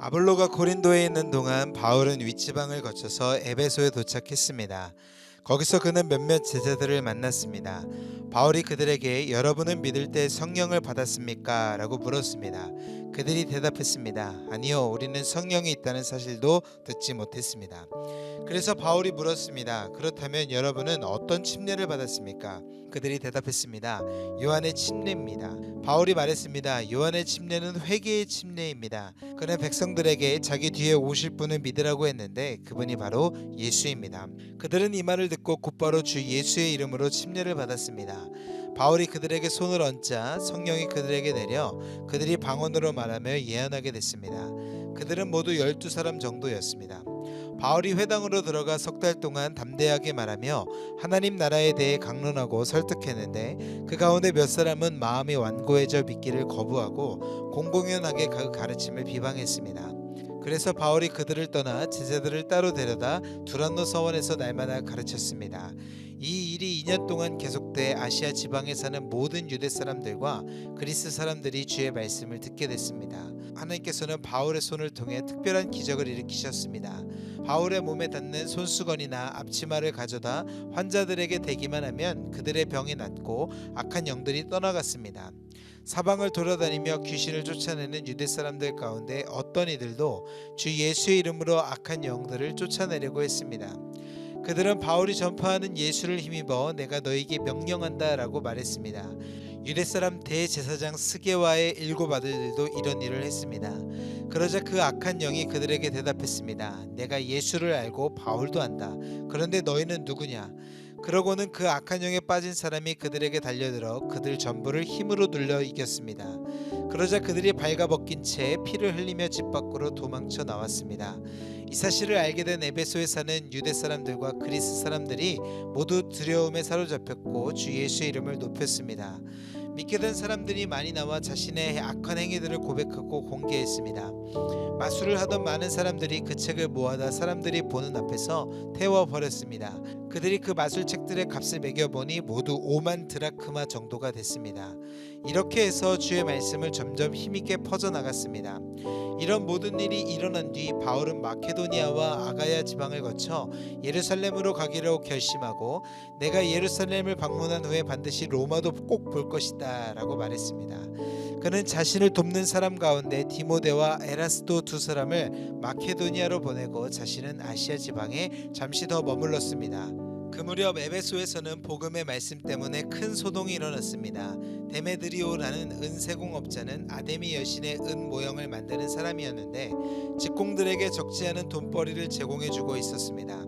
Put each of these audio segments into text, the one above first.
아볼로가 고린도에 있는 동안 바울은 윗지방을 거쳐서 에베소에 도착했습니다. 거기서 그는 몇몇 제자들을 만났습니다. 바울이 그들에게 여러분은 믿을 때 성령을 받았습니까? 라고 물었습니다. 그들이 대답했습니다. 아니요, 우리는 성령이 있다는 사실도 듣지 못했습니다. 그래서 바울이 물었습니다. 그렇다면 여러분은 어떤 침례를 받았습니까? 그들이 대답했습니다. 요한의 침례입니다. 바울이 말했습니다. 요한의 침례는 회개의 침례입니다. 그는 백성들에게 자기 뒤에 오실 분을 믿으라고 했는데 그분이 바로 예수입니다. 그들은 이 말을 듣고 곧바로 주 예수의 이름으로 침례를 받았습니다. 바울이 그들에게 손을 얹자 성령이 그들에게 내려 그들이 방언으로 말하며 예언하게 됐습니다. 그들은 모두 12사람 정도였습니다. 바울이 회당으로 들어가 석 달 동안 담대하게 말하며 하나님 나라에 대해 강론하고 설득했는데 그 가운데 몇 사람은 마음이 완고해져 믿기를 거부하고 공공연하게 그 가르침을 비방했습니다. 그래서 바울이 그들을 떠나 제자들을 따로 데려다 두란노 서원에서 날마다 가르쳤습니다. 이 일이 2년 동안 계속돼 아시아 지방에 사는 모든 유대 사람들과 그리스 사람들이 주의 말씀을 듣게 됐습니다. 하나님께서는 바울의 손을 통해 특별한 기적을 일으키셨습니다. 바울의 몸에 닿는 손수건이나 앞치마를 가져다 환자들에게 대기만 하면 그들의 병이 낫고 악한 영들이 떠나갔습니다. 사방을 돌아다니며 귀신을 쫓아내는 유대 사람들 가운데 어떤 이들도 주 예수의 이름으로 악한 영들을 쫓아내려고 했습니다. 그들은 바울이 전파하는 예수를 힘입어 내가 너에게 명령한다 라고 말했습니다. 유대 사람 대제사장 스게와의 7 아들들도 이런 일을 했습니다. 그러자 그 악한 영이 그들에게 대답했습니다. 내가 예수를 알고 바울도 안다. 그런데 너희는 누구냐? 그러고는 그 악한 영에 빠진 사람이 그들에게 달려들어 그들 전부를 힘으로 눌러 이겼습니다. 그러자 그들이 발가벗긴 채 피를 흘리며 집 밖으로 도망쳐 나왔습니다. 이 사실을 알게 된 에베소에 사는 유대 사람들과 그리스 사람들이 모두 두려움에 사로잡혔고 주 예수의 이름을 높였습니다. 믿게 된 사람들이 많이 나와 자신의 악한 행위들을 고백하고 공개했습니다. 마술을 하던 많은 사람들이 그 책을 모아다 사람들이 보는 앞에서 태워버렸습니다. 그들이 그 마술책들의 값을 매겨보니 모두 5만 드라크마 정도가 됐습니다. 이렇게 해서 주의 말씀을 점점 힘있게 퍼져나갔습니다. 이런 모든 일이 일어난 뒤 바울은 마케도니아와 아가야 지방을 거쳐 예루살렘으로 가기로 결심하고 내가 예루살렘을 방문한 후에 반드시 로마도 꼭 볼 것이다 라고 말했습니다. 그는 자신을 돕는 사람 가운데 디모데와 에라스도 2사람을 마케도니아로 보내고 자신은 아시아 지방에 잠시 더 머물렀습니다. 그 무렵 에베소에서는 복음의 말씀 때문에 큰 소동이 일어났습니다. 데메드리오라는 은세공업자는 아데미 여신의 은 모형을 만드는 사람이었는데 직공들에게 적지 않은 돈벌이를 제공해주고 있었습니다.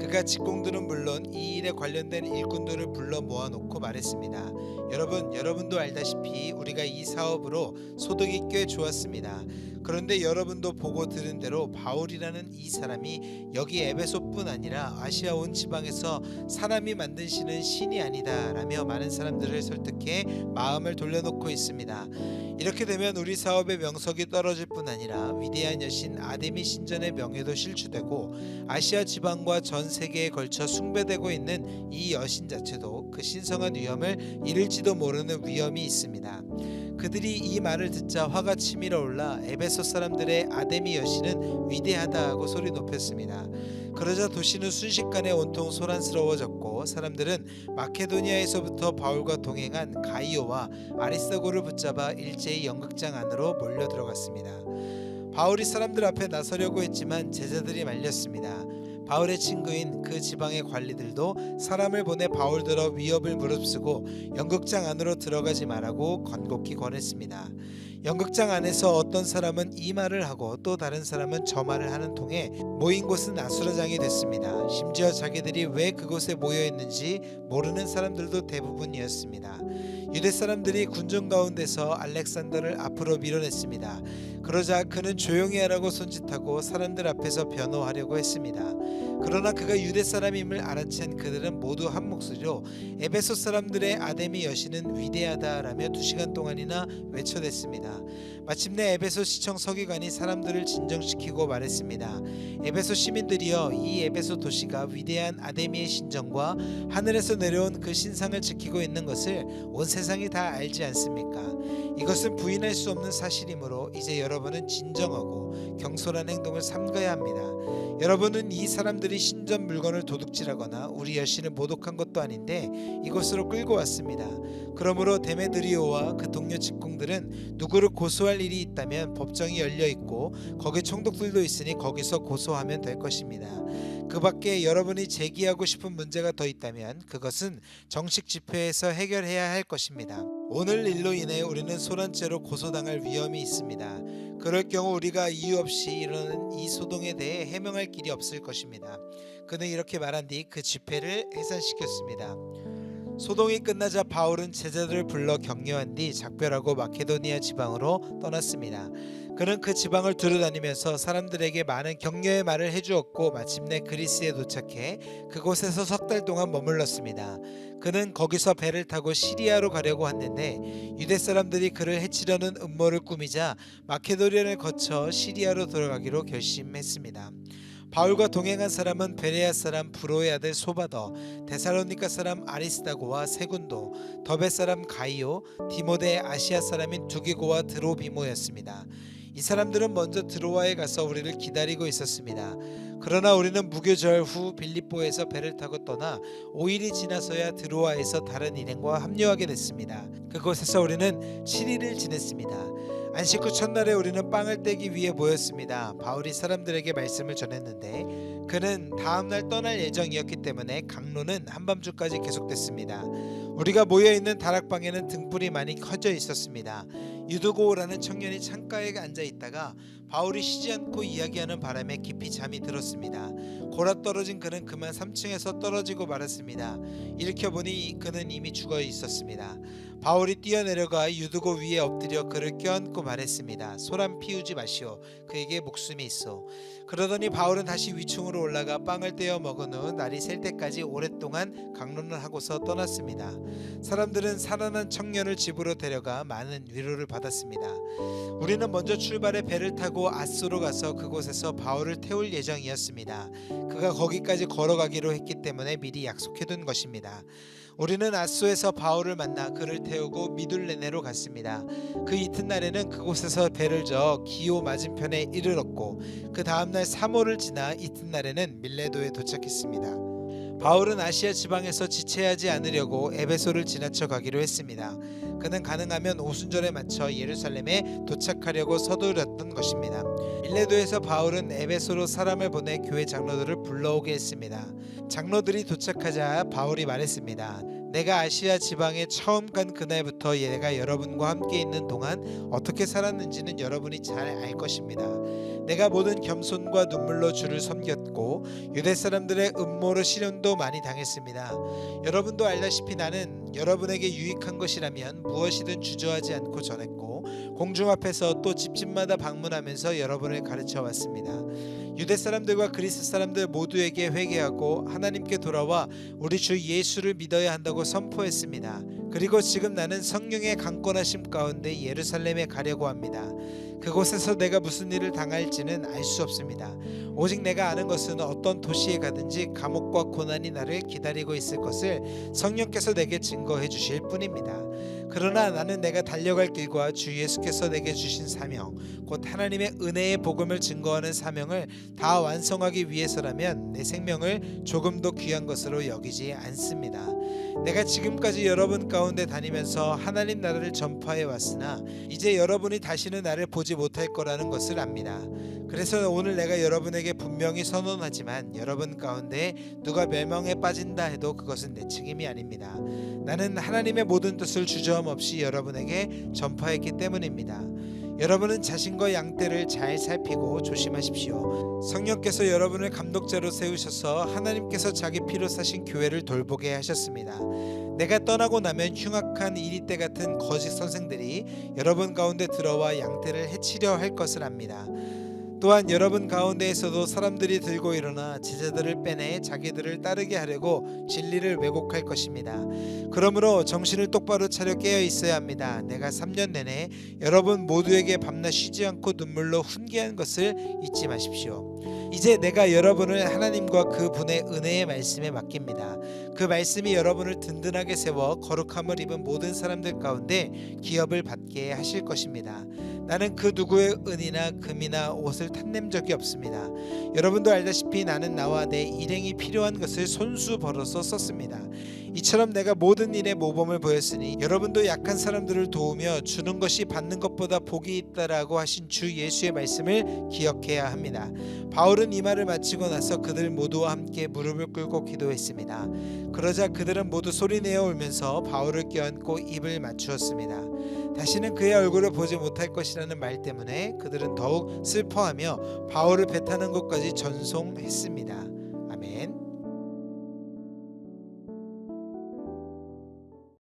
그가 직공들은 물론 이 일에 관련된 일꾼들을 불러 모아놓고 말했습니다. 여러분도 알다시피 우리가 이 사업으로 소득이 꽤 좋았습니다. 그런데 여러분도 보고 들은 대로 바울이라는 이 사람이 여기 에베소뿐 아니라 아시아 온 지방에서 사람이 만드시는 신이 아니다 라며 많은 사람들을 설득해 마음을 돌려놓고 있습니다. 이렇게 되면 우리 사업의 명석이 떨어질 뿐 아니라 위대한 여신 아데미 신전의 명예도 실추되고 아시아 지방과 전 세계에 걸쳐 숭배되고 있는 이 여신 자체도 그 신성한 위엄을 잃을지도 모르는 위험이 있습니다. 그들이 이 말을 듣자 화가 치밀어 올라 에베소 사람들의 아데미 여신은 위대하다고 소리 높였습니다. 그러자 도시는 순식간에 온통 소란스러워졌고 사람들은 마케도니아에서부터 바울과 동행한 가이오와 아리스다고를 붙잡아 일제히 연극장 안으로 몰려 들어갔습니다. 바울이 사람들 앞에 나서려고 했지만 제자들이 말렸습니다. 바울의 친구인 그 지방의 관리들도 사람을 보내 바울들어 위협을 무릅쓰고 연극장 안으로 들어가지 말라고 간곡히 권했습니다. 연극장 안에서 어떤 사람은 이 말을 하고 또 다른 사람은 저 말을 하는 통에 모인 곳은 아수라장이 됐습니다. 심지어 자기들이 왜 그곳에 모여 있는지 모르는 사람들도 대부분이었습니다. 유대 사람들이 군중 가운데서 알렉산더를 앞으로 밀어냈습니다. 그러자 그는 조용히 하라고 손짓하고 사람들 앞에서 변호하려고 했습니다. 그러나 그가 유대 사람임을 알아챈 그들은 모두 한 목소리로 에베소 사람들의 아데미 여신은 위대하다라며 2시간 동안이나 외쳐댔습니다. 마침내 에베소 시청 서기관이 사람들을 진정시키고 말했습니다. 에베소 시민들이여, 이 에베소 도시가 위대한 아데미의 신전과 하늘에서 내려온 그 신상을 지키고 있는 것을 온 세상이 다 알지 않습니까? 이것은 부인할 수 없는 사실이므로 이제 여러분 여러분은 진정하고 경솔한 행동을 삼가야 합니다. 여러분은 이 사람들이 신전 물건을 도둑질하거나 우리 여신을 모독한 것도 아닌데 이곳으로 끌고 왔습니다. 그러므로 데메드리오와 그 동료 직공들은 누구를 고소할 일이 있다면 법정이 열려 있고 거기 총독들도 있으니 거기서 고소하면 될 것입니다. 그 밖에 여러분이 제기하고 싶은 문제가 더 있다면 그것은 정식 집회에서 해결해야 할 것입니다. 오늘 일로 인해 우리는 소란죄로 고소당할 위험이 있습니다. 그럴 경우 우리가 이유 없이 일어나는 이 소동에 대해 해명할 길이 없을 것입니다. 그는 이렇게 말한 뒤 그 집회를 해산시켰습니다. 소동이 끝나자 바울은 제자들을 불러 격려한 뒤 작별하고 마케도니아 지방으로 떠났습니다. 그는 그 지방을 두루다니면서 사람들에게 많은 격려의 말을 해주었고 마침내 그리스에 도착해 그곳에서 석 달 동안 머물렀습니다. 그는 거기서 배를 타고 시리아로 가려고 했는데 유대 사람들이 그를 해치려는 음모를 꾸미자 마케도니아를 거쳐 시리아로 돌아가기로 결심했습니다. 바울과 동행한 사람은 베레아 사람 브로의 아들 소바더, 데살로니가 사람 아리스다고와 세군도, 더베 사람 가이오, 디모데의 아시아 사람인 두기고와 드로비모였습니다. 이 사람들은 먼저 드로아에 가서 우리를 기다리고 있었습니다. 그러나 우리는 무교절 후 빌립보에서 배를 타고 떠나 5일이 지나서야 드로아에서 다른 일행과 합류하게 됐습니다. 그곳에서 우리는 7일을 지냈습니다. 안식 후 첫날에 우리는 빵을 떼기 위해 모였습니다. 바울이 사람들에게 말씀을 전했는데 그는 다음날 떠날 예정이었기 때문에 강론은 한밤중까지 계속됐습니다. 우리가 모여있는 다락방에는 등불이 많이 켜져 있었습니다. 유두고라는 청년이 창가에 앉아 있다가 바울이 쉬지 않고 이야기하는 바람에 깊이 잠이 들었습니다. 골아 떨어진 그는 그만 3층에서 떨어지고 말았습니다. 일으켜보니 그는 이미 죽어 있었습니다. 바울이 뛰어내려가 유두고 위에 엎드려 그를 껴안고 말했습니다. 소란 피우지 마시오. 그에게 목숨이 있어. 그러더니 바울은 다시 위층으로 올라가 빵을 떼어 먹은 후 날이 셀 때까지 오랫동안 강론을 하고서 떠났습니다. 사람들은 살아난 청년을 집으로 데려가 많은 위로를 받았습니다. 우리는 먼저 출발해 배를 타고 아소로 가서 그곳에서 바울을 태울 예정이었습니다. 그가 거기까지 걸어가기로 했기 때문에 미리 약속해둔 것입니다. 우리는 아소에서 바울을 만나 그를 태우고 미둘레네로 갔습니다. 그 이튿날에는 그곳에서 배를 저어 기오 맞은편에 이르렀고 그 다음날 3호를 지나 이튿날에는 밀레도에 도착했습니다. 바울은 아시아 지방에서 지체하지 않으려고 에베소를 지나쳐 가기로 했습니다. 그는 가능하면 오순절에 맞춰 예루살렘에 도착하려고 서두르던 것입니다. 밀레도에서 바울은 에베소로 사람을 보내 교회 장로들을 불러오게 했습니다. 장로들이 도착하자 바울이 말했습니다. 내가 아시아 지방에 처음 간 그날부터 내가 여러분과 함께 있는 동안 어떻게 살았는지는 여러분이 잘 알 것입니다. 내가 모든 겸손과 눈물로 주를 섬겼고 유대 사람들의 음모로 시련도 많이 당했습니다. 여러분도 알다시피 나는 여러분에게 유익한 것이라면 무엇이든 주저하지 않고 전했고 공중 앞에서 또 집집마다 방문하면서 여러분을 가르쳐 왔습니다. 유대 사람들과 그리스 사람들 모두에게 회개하고 하나님께 돌아와 우리 주 예수를 믿어야 한다고 선포했습니다. 그리고 지금 나는 성령의 강권하심 가운데 예루살렘에 가려고 합니다. 그곳에서 내가 무슨 일을 당할지는 알 수 없습니다. 오직 내가 아는 것은 어떤 도시에 가든지 감옥과 고난이 나를 기다리고 있을 것을 성령께서 내게 증거해 주실 뿐입니다. 그러나 나는 내가 달려갈 길과 주 예수께서 내게 주신 사명, 곧 하나님의 은혜의 복음을 증거하는 사명을 다 완성하기 위해서라면 내 생명을 조금도 귀한 것으로 여기지 않습니다. 내가 지금까지 여러분 가운데 다니면서 하나님 나라를 전파해 왔으나 이제 여러분이 다시는 나를 보지 못할 거라는 것을 압니다. 그래서 오늘 내가 여러분에게 분명히 선언하지만 여러분 가운데 누가 멸망에 빠진다 해도 그것은 내 책임이 아닙니다. 나는 하나님의 모든 뜻을 주저함 없이 여러분에게 전파했기 때문입니다. 여러분은 자신과 양떼를 잘 살피고 조심하십시오. 성령께서 여러분을 감독자로 세우셔서 하나님께서 자기 피로 사신 교회를 돌보게 하셨습니다. 내가 떠나고 나면 흉악한 이리떼 같은 거짓 선생들이 여러분 가운데 들어와 양떼를 해치려 할 것을 압니다. 또한 여러분 가운데에서도 사람들이 들고 일어나 제자들을 빼내 자기들을 따르게 하려고 진리를 왜곡할 것입니다. 그러므로 정신을 똑바로 차려 깨어 있어야 합니다. 내가 3년 내내 여러분 모두에게 밤낮 쉬지 않고 눈물로 훈계한 것을 잊지 마십시오. 이제 내가 여러분을 하나님과 그분의 은혜의 말씀에 맡깁니다. 그 말씀이 여러분을 든든하게 세워 거룩함을 입은 모든 사람들 가운데 기업을 받게 하실 것입니다. 나는 그 누구의 은이나 금이나 옷을 탐낸 적이 없습니다. 여러분도 알다시피 나는 나와 내 일행이 필요한 것을 손수 벌어서 썼습니다. 이처럼 내가 모든 일에 모범을 보였으니 여러분도 약한 사람들을 도우며 주는 것이 받는 것보다 복이 있다라고 하신 주 예수의 말씀을 기억해야 합니다. 바울은 이 말을 마치고 나서 그들 모두와 함께 무릎을 꿇고 기도했습니다. 그러자 그들은 모두 소리내어 울면서 바울을 껴안고 입을 맞추었습니다. 다시는 그의 얼굴을 보지 못할 것이라는 말 때문에 그들은 더욱 슬퍼하며 바울을 배타는 것까지 전송했습니다.